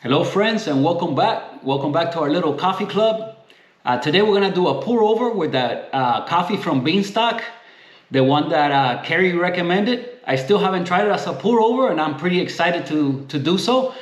Hello friends and welcome back. Welcome back to our little coffee club. Today we're gonna do a pour over with that coffee from Beanstock, the one that Carrie recommended. I still haven't tried it as a pour over and I'm pretty excited to do so.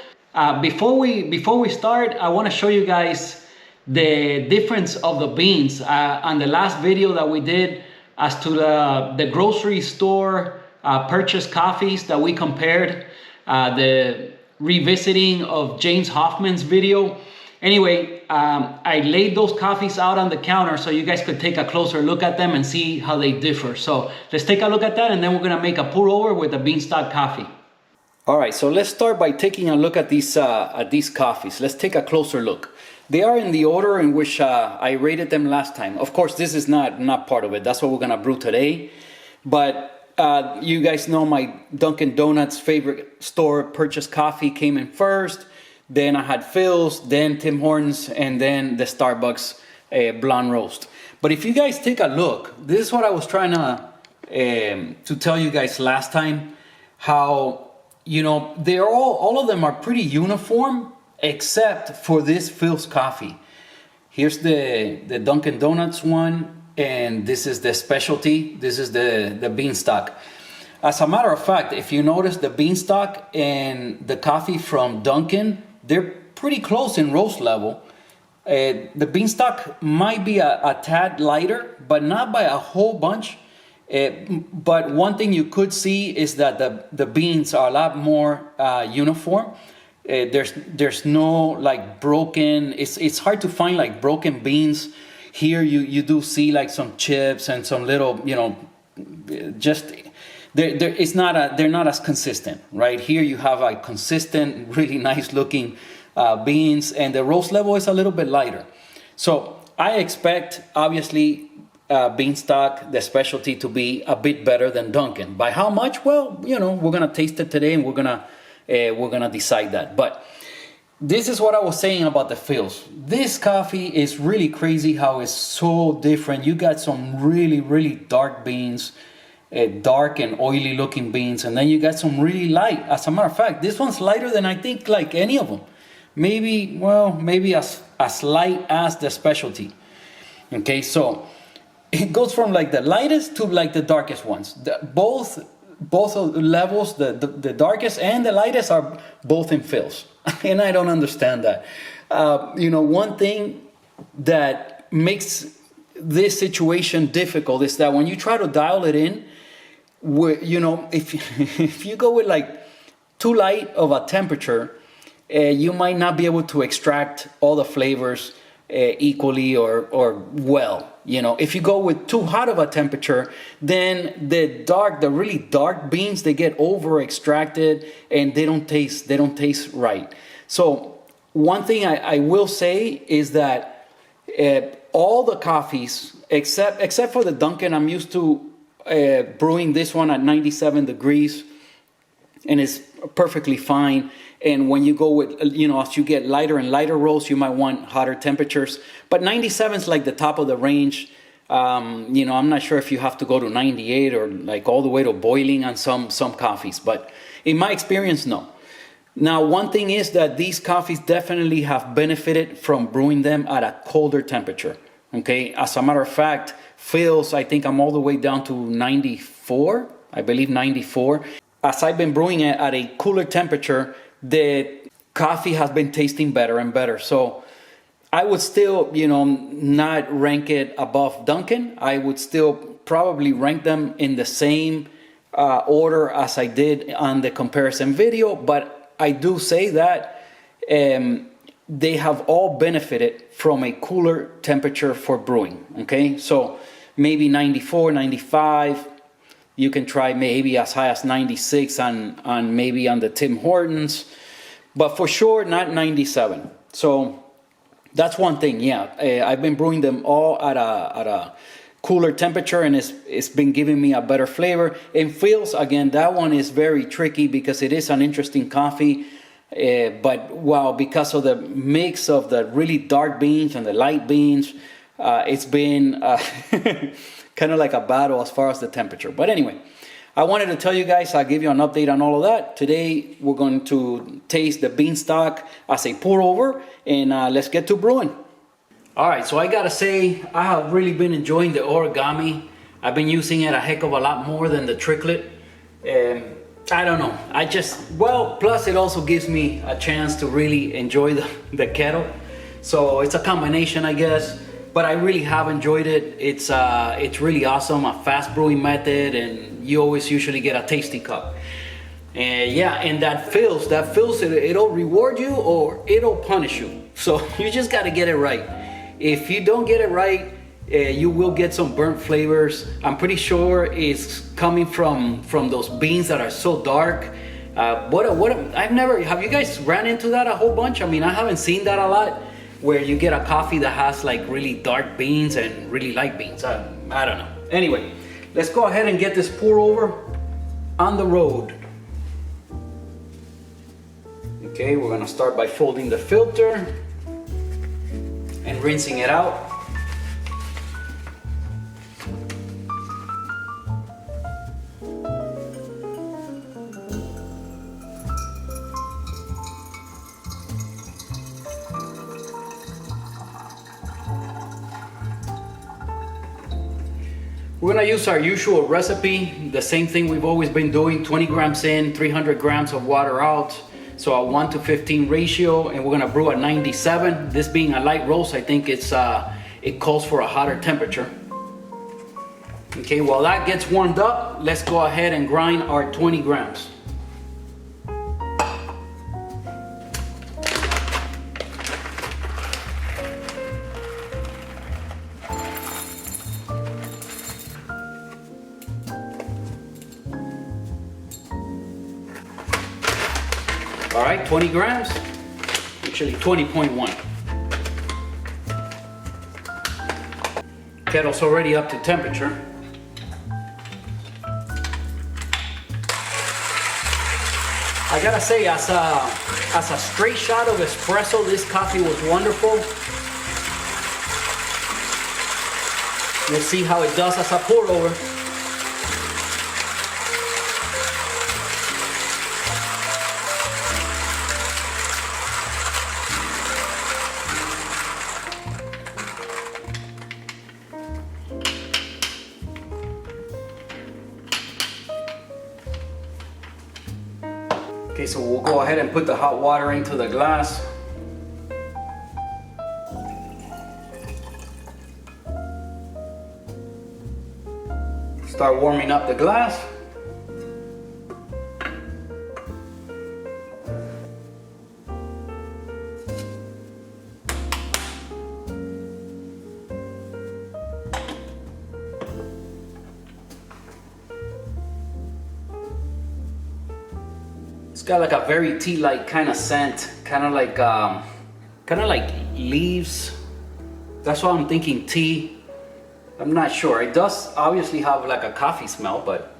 Before we start, I wanna show you guys the difference of the beans. On the last video that we did as to the grocery store purchased coffees that we compared, the revisiting of James Hoffman's video. Anyway, I laid those coffees out on the counter so you guys could take a closer look at them and see how they differ. So let's take a look at that and then we're gonna make a pour over with the Beanstock coffee. All right, so let's start by taking a look at these coffees. Let's take a closer look. They are in the order in which I rated them last time. Of course, this is not part of it. That's what we're gonna brew today. But you guys know my Dunkin' Donuts favorite store purchased coffee came in first. Then I had Phil's, then Tim Hortons, and then the Starbucks blonde roast. But if you guys take a look, this is what I was trying to tell you guys last time. How, you know, they're all of them are pretty uniform except for this Phil's coffee. Here's the Dunkin' Donuts one. And this is the specialty. This is the Beanstock. As a matter of fact, if you notice the Beanstock and the coffee from Dunkin', they're pretty close in roast level. The Beanstock might be a tad lighter, but not by a whole bunch. But one thing you could see is that the beans are a lot more uniform. There's no like broken. It's hard to find like broken beans. Here you do see like some chips and some little, you know, just they're not as consistent, right? Here you have a consistent, really nice looking beans, and the roast level is a little bit lighter. So I expect obviously Beanstock, the specialty, to be a bit better than Dunkin'. By how much? Well, you know, we're gonna taste it today and we're gonna decide that. But this is what I was saying about the Phil's. This coffee is really crazy how it's so different. You got some really, really dark beans, dark and oily looking beans, and then you got some really light. As a matter of fact, this one's lighter than I think like any of them. Maybe as light as the specialty. Okay, so it goes from like the lightest to like the darkest ones. Both of the levels, the darkest and the lightest are both in Phil's. And I don't understand that. You know, one thing that makes this situation difficult is that when you try to dial it in, you know, if you go with like too light of a temperature, you might not be able to extract all the flavors equally or well. You know, if you go with too hot of a temperature, then the really dark beans, they get over extracted and they don't taste right. So one thing I will say is that all the coffees, except for the Dunkin', I'm used to brewing this one at 97 degrees and it's perfectly fine. And when you go with, you know, as you get lighter and lighter roasts, you might want hotter temperatures. But 97 is like the top of the range. You know, I'm not sure if you have to go to 98 or like all the way to boiling on some coffees. But in my experience, no. Now, one thing is that these coffees definitely have benefited from brewing them at a colder temperature. Okay, as a matter of fact, Phil's, I think I'm all the way down to 94. I believe 94. As I've been brewing it at a cooler temperature, the coffee has been tasting better and better. So I would still, you know, not rank it above Dunkin'. I would still probably rank them in the same order as I did on the comparison video. But I do say that they have all benefited from a cooler temperature for brewing. Okay, so maybe 94, 95. You can try maybe as high as 96 on maybe on the Tim Hortons, but for sure not 97. So that's one thing. Yeah, I've been brewing them all at a cooler temperature, and it's been giving me a better flavor. In Phil's, again, that one is very tricky because it is an interesting coffee. But well, because of the mix of the really dark beans and the light beans, it's been kind of like a battle as far as the temperature. But anyway, I wanted to tell you guys, I'll give you an update on all of that. Today, we're going to taste the Beanstock as a pour over, and let's get to brewing. All right, so I gotta say, I have really been enjoying the Origami. I've been using it a heck of a lot more than the Tricklet. I don't know, plus it also gives me a chance to really enjoy the kettle. So it's a combination, I guess, but I really have enjoyed it. It's really awesome, a fast brewing method, and you always usually get a tasty cup. And yeah, and that fills it, it'll reward you or it'll punish you. So you just gotta get it right. If you don't get it right, you will get some burnt flavors. I'm pretty sure it's coming from those beans that are so dark. Have you guys ran into that a whole bunch? I mean, I haven't seen that a lot, where you get a coffee that has like really dark beans and really light beans. I don't know. Anyway, let's go ahead and get this pour over on the road. Okay, we're gonna start by folding the filter and rinsing it out. We're gonna use our usual recipe, the same thing we've always been doing, 20 grams in, 300 grams of water out. So a 1:15 ratio, and we're gonna brew at 97. This being a light roast, I think it calls for a hotter temperature. Okay, while that gets warmed up, let's go ahead and grind our 20 grams. All right, 20 grams, actually 20.1. Kettle's already up to temperature. I gotta say, as a straight shot of espresso, this coffee was wonderful. We'll see how it does as a pour over. Okay, so we'll go ahead and put the hot water into the glass. Start warming up the glass. It's got like a very tea-like kind of scent, kind of like leaves. That's why I'm thinking tea. I'm not sure. It does obviously have like a coffee smell, but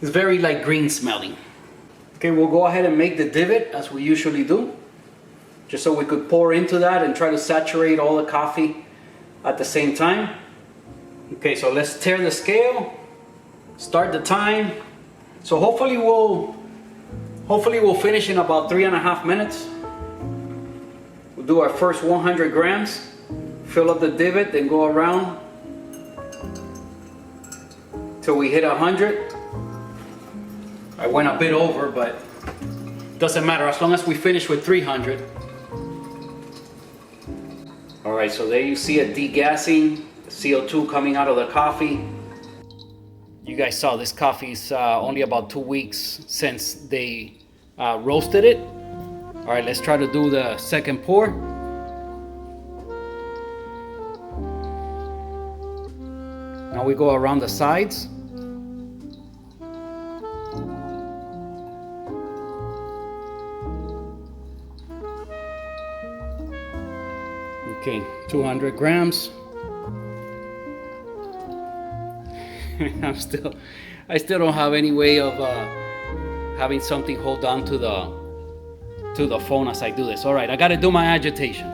it's very like green smelling. Okay, we'll go ahead and make the divot as we usually do, just so we could pour into that and try to saturate all the coffee at the same time. Okay, so let's tear the scale, start the time. So hopefully we'll finish in about 3.5 minutes. We'll do our first 100 grams, fill up the divot, then go around till we hit 100. I went a bit over, but doesn't matter as long as we finish with 300. All right, so there you see it degassing, CO2 coming out of the coffee. You guys saw this coffee's only about 2 weeks since they roasted it. All right, let's try to do the second pour. Now we go around the sides. Okay, 200 grams. I still don't have any way of having something hold on to the phone as I do this. All right, I gotta do my agitation.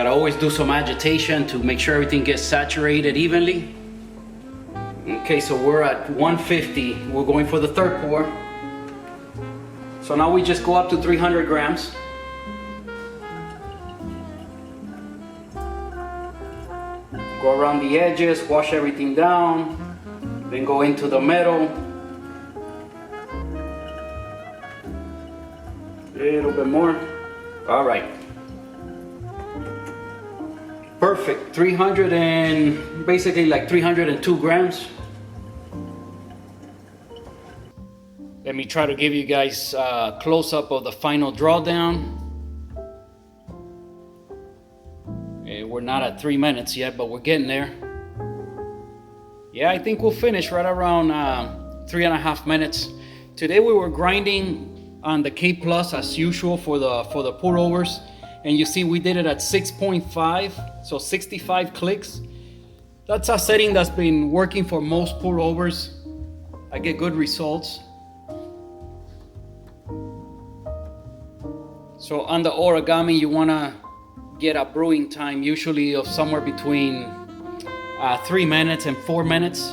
Gotta always do some agitation to make sure everything gets saturated evenly. Okay, so we're at 150. We're going for the third pour. So now we just go up to 300 grams. Go around the edges, wash everything down, then go into the middle. A little bit more. All right. Perfect. 300 and basically like 302 grams. Let me try to give you guys a close-up of the final drawdown. We're not at 3 minutes yet, but we're getting there. Yeah, I think we'll finish right around 3.5 minutes. Today we were grinding on the K Plus as usual for the pour overs, and you see we did it at 6.5, so 65 clicks. That's a setting that's been working for most pour overs. I get good results. So on the origami, you wanna get a brewing time usually of somewhere between 3 minutes and 4 minutes.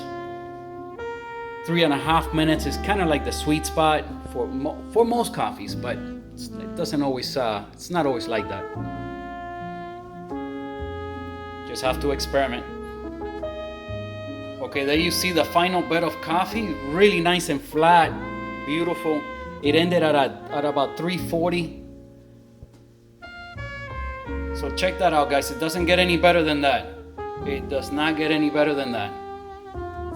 3.5 minutes is kind of like the sweet spot for most coffees, but it doesn't always, it's not always like that. Just have to experiment. Okay, there you see the final bed of coffee, really nice and flat, beautiful. It ended at about 340. So check that out, guys. It doesn't get any better than that. It does not get any better than that.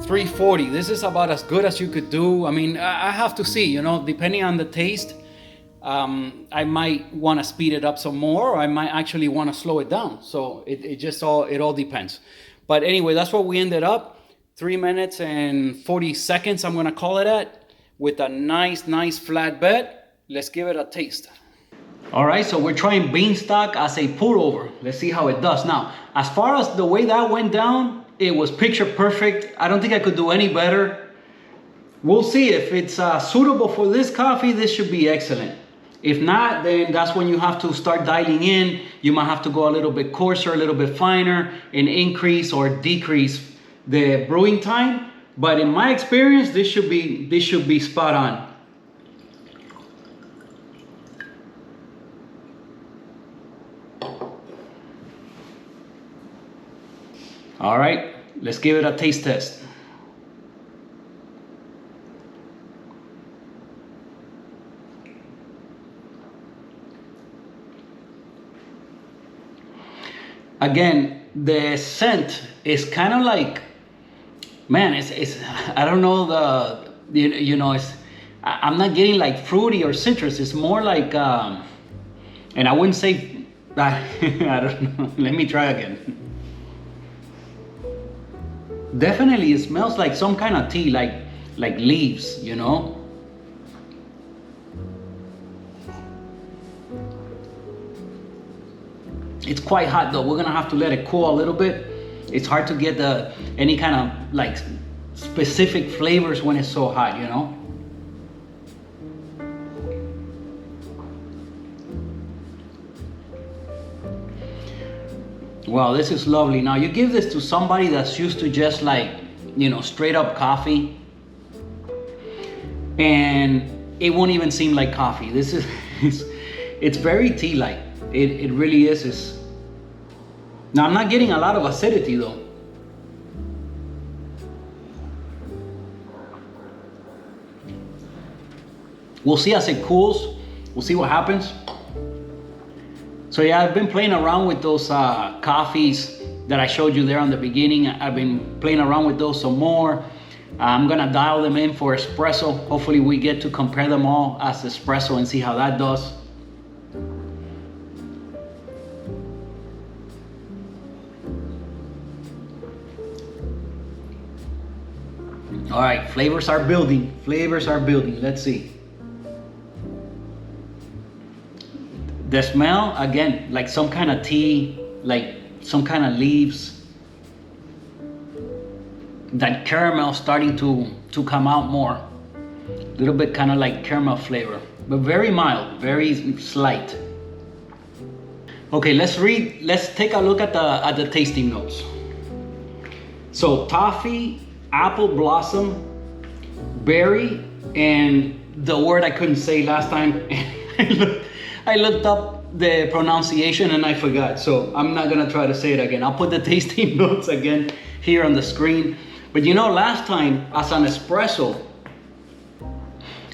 340, this is about as good as you could do. I mean, I have to see, you know, depending on the taste, I might want to speed it up some more, or I might actually want to slow it down. So it all depends. But anyway, that's what we ended up. 3 minutes and 40 seconds, I'm going to call it at, with a nice flat bed. Let's give it a taste. All right, so we're trying Beanstock as a pour over. Let's see how it does. Now, as far as the way that went down, it was picture perfect. I don't think I could do any better. We'll see if it's suitable for this coffee. This should be excellent. If not, then that's when you have to start dialing in. You might have to go a little bit coarser, a little bit finer, and increase or decrease the brewing time. But in my experience, this should be spot on. All right, let's give it a taste test. Again, the scent is kind of like, man, it's I don't know you know, I'm not getting like fruity or citrus. It's more like, and I wouldn't say, I don't know. Let me try again. Definitely, it smells like some kind of tea, like leaves, you know. It's quite hot though. We're gonna have to let it cool a little bit. It's hard to get any kind of like specific flavors when it's so hot, you know. Wow, this is lovely. Now you give this to somebody that's used to just like, you know, straight up coffee, and it won't even seem like coffee. This is, it's very tea-like. It really is. Now I'm not getting a lot of acidity though. We'll see as it cools. We'll see what happens. So yeah, I've been playing around with those coffees that I showed you there on the beginning. I've been playing around with those some more. I'm gonna dial them in for espresso. Hopefully we get to compare them all as espresso and see how that does. All right, flavors are building. Flavors are building. Let's see. The smell, again, like some kind of tea, like some kind of leaves. That caramel starting to come out more. A little bit kind of like caramel flavor, but very mild, very slight. Okay, let's take a look at the tasting notes. So toffee, apple blossom, berry, and the word I couldn't say last time. I looked up the pronunciation and I forgot, so I'm not gonna try to say it again. I'll put the tasting notes again here on the screen. But you know, last time as an espresso,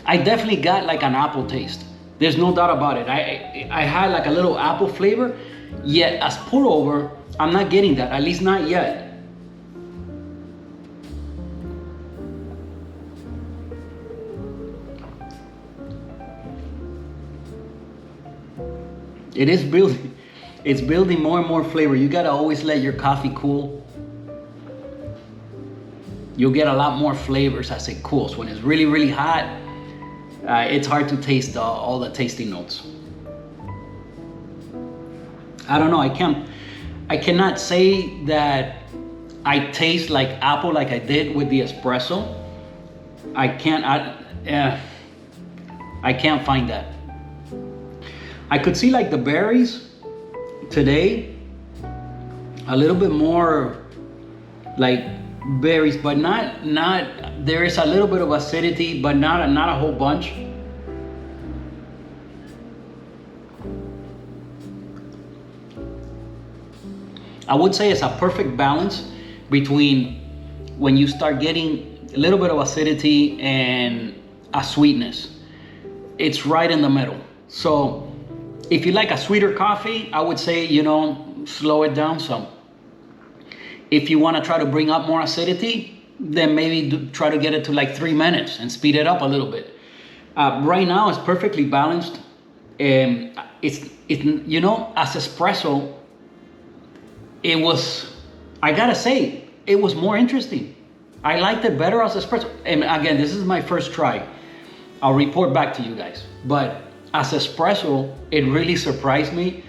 I definitely got like an apple taste. There's no doubt about it. I had like a little apple flavor, yet as pour over, I'm not getting that, at least not yet. It's building more and more flavor. You gotta always let your coffee cool. You'll get a lot more flavors as it cools. When it's really, really hot, it's hard to taste all the tasting notes. I don't know, I cannot say that I taste like apple like I did with the espresso. I can't find that. I could see like the berries today, a little bit more like berries, but not there is a little bit of acidity, but not a whole bunch. I would say it's a perfect balance between when you start getting a little bit of acidity and a sweetness. It's right in the middle. So if you like a sweeter coffee, I would say, you know, slow it down some. If you want to try to bring up more acidity, then maybe try to get it to like 3 minutes and speed it up a little bit. Right now, it's perfectly balanced. It's you know, as espresso, I gotta say, it was more interesting. I liked it better as espresso. And again, this is my first try. I'll report back to you guys. But as espresso, it really surprised me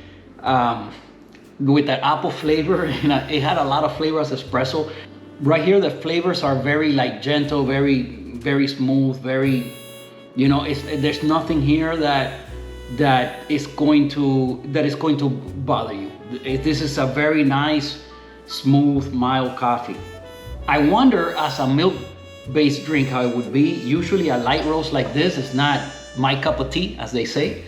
with that apple flavor, and it had a lot of flavor as espresso. Right here, the flavors are very like gentle, very, very smooth, very, you know, there's nothing here that is going to bother you. This is a very nice, smooth, mild coffee. I wonder as a milk-based drink how it would be. Usually a light roast like this is not my cup of tea, as they say.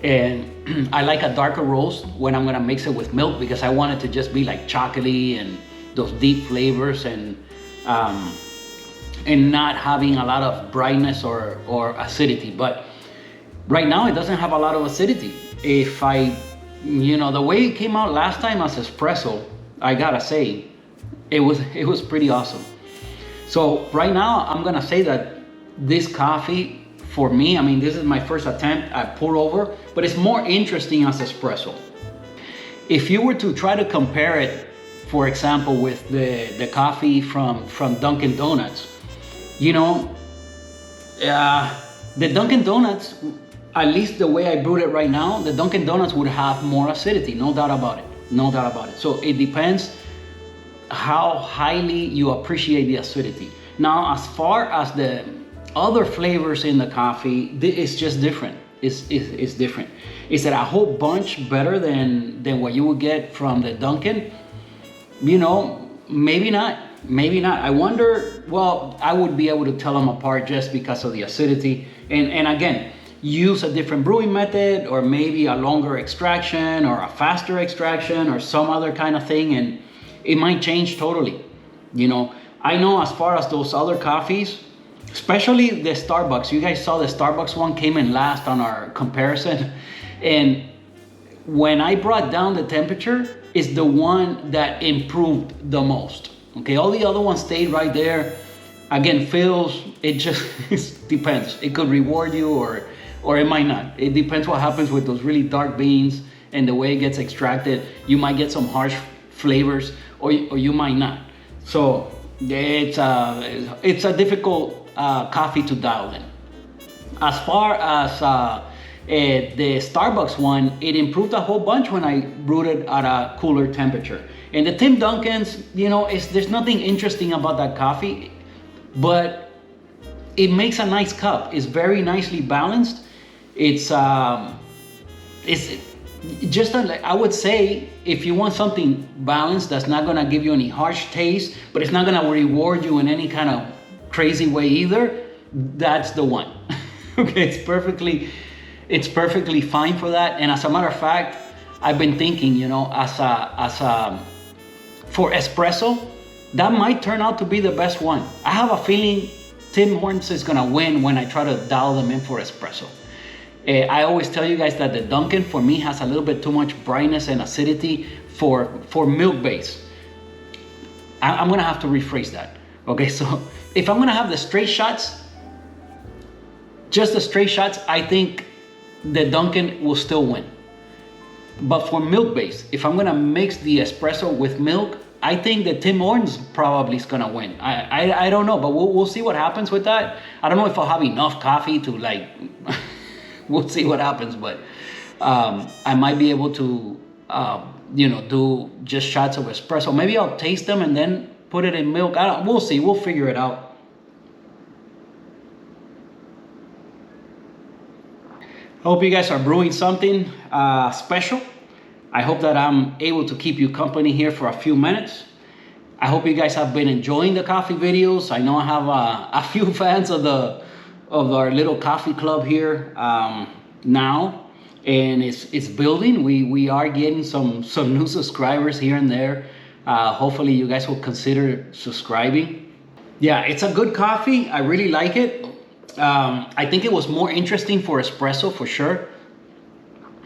And I like a darker roast when I'm gonna mix it with milk, because I want it to just be like chocolatey and those deep flavors, and not having a lot of brightness or acidity. But right now it doesn't have a lot of acidity. If you know, the way it came out last time as espresso, I gotta say, it was pretty awesome. So right now I'm gonna say that this coffee, for me, I mean, this is my first attempt at pour over, but it's more interesting as espresso. If you were to try to compare it, for example, with the coffee from Dunkin' Donuts, you know, the Dunkin' Donuts, at least the way I brewed it right now, the Dunkin' Donuts would have more acidity, no doubt about it, no doubt about it. So it depends how highly you appreciate the acidity. Now, as far as the other flavors in the coffee, it's just different. It's different. Is it a whole bunch better than what you would get from the Dunkin'? You know, maybe not. Maybe not. I wonder, well, I would be able to tell them apart just because of the acidity. And again, use a different brewing method, or maybe a longer extraction or a faster extraction or some other kind of thing, and it might change totally. You know, I know as far as those other coffees, especially the Starbucks, you guys saw the Starbucks one came in last on our comparison. And when I brought down the temperature, it's the one that improved the most. Okay, all the other ones stayed right there. Again, feels, it just it depends. It could reward you or it might not. It depends what happens with those really dark beans and the way it gets extracted. You might get some harsh flavors, or you might not. So it's a difficult coffee to dial in. As far as the Starbucks one, it improved a whole bunch when I brewed it at a cooler temperature. And the Tim Duncans, you know, there's nothing interesting about that coffee, but it makes a nice cup. It's very nicely balanced. It's just like I would say, if you want something balanced that's not gonna give you any harsh taste, but it's not gonna reward you in any kind of crazy way either, that's the one. Okay, it's perfectly fine for that. And as a matter of fact, I've been thinking, you know, for espresso, that might turn out to be the best one. I have a feeling Tim Hortons is gonna win when I try to dial them in for espresso. I always tell you guys that the Dunkin' for me has a little bit too much brightness and acidity for milk base. I'm gonna have to rephrase that. Okay, so if I'm gonna have the straight shots, just the straight shots, I think the Dunkin' will still win. But for milk base, if I'm gonna mix the espresso with milk, I think that Tim Hortons probably is gonna win. I don't know, but we'll see what happens with that. I don't know if I'll have enough coffee to like, we'll see what happens, but I might be able to, you know, do just shots of espresso. Maybe I'll taste them and then put it in milk. We'll see, we'll figure it out. I hope you guys are brewing something special. I hope that I'm able to keep you company here for a few minutes. I hope you guys have been enjoying the coffee videos. I know I have a few fans of our little coffee club here now, and it's building. We are getting some new subscribers here and there. Hopefully you guys will consider subscribing. Yeah, it's a good coffee. I really like it. I think it was more interesting for espresso for sure.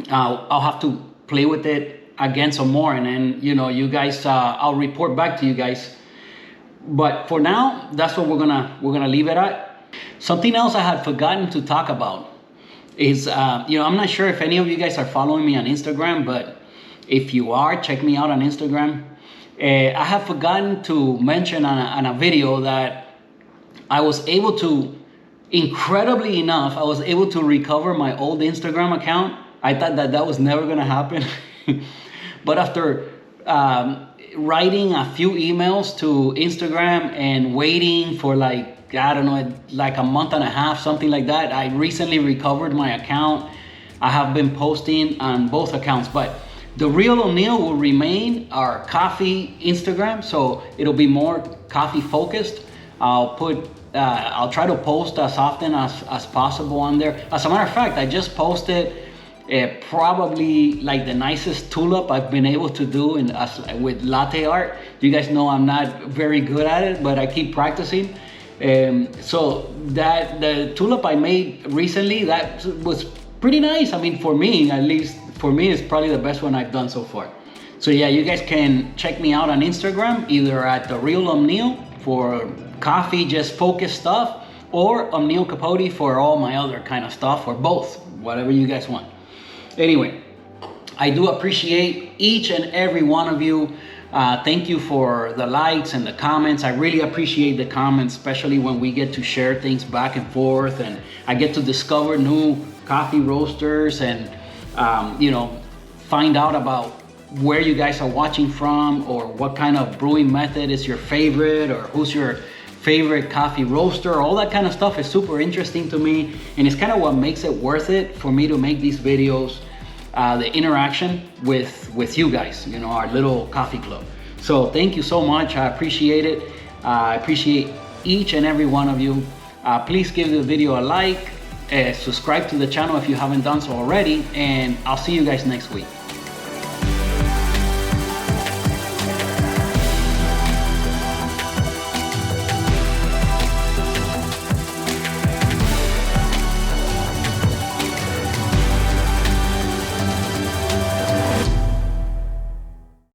I'll have to play with it again some more, and then, you know, you guys, I'll report back to you guys. But for now, that's what we're gonna leave it at. Something else I had forgotten to talk about is, you know, I'm not sure if any of you guys are following me on Instagram, but if you are, check me out on Instagram. I have forgotten to mention on a video that I was able to, incredibly enough, I was able to recover my old Instagram account. I thought that was never gonna happen. But after writing a few emails to Instagram and waiting for like, I don't know, like a month and a half, something like that, I recently recovered my account. I have been posting on both accounts, but the Real O'Neill will remain our coffee Instagram, so it'll be more coffee focused. I'll try to post as often as possible on there. As a matter of fact, I just posted probably like the nicest tulip I've been able to do with latte art. You guys know I'm not very good at it, but I keep practicing. So the tulip I made recently, that was pretty nice. I mean, for me, at least for me, it's probably the best one I've done so far. So yeah, you guys can check me out on Instagram, either at The Real O'Neill for coffee, just focused stuff, or O'Neill Capote for all my other kind of stuff, or both, whatever you guys want. Anyway, I do appreciate each and every one of you. Thank you for the likes and the comments. I really appreciate the comments, especially when we get to share things back and forth, and I get to discover new coffee roasters and, you know, find out about where you guys are watching from, or what kind of brewing method is your favorite, or who's your favorite coffee roaster. All that kind of stuff is super interesting to me, and it's kind of what makes it worth it for me to make these videos, the interaction with you guys, you know, our little coffee club. So thank you so much. I appreciate it. I appreciate each and every one of you. Please give the video a like, subscribe to the channel if you haven't done so already, and I'll see you guys next week.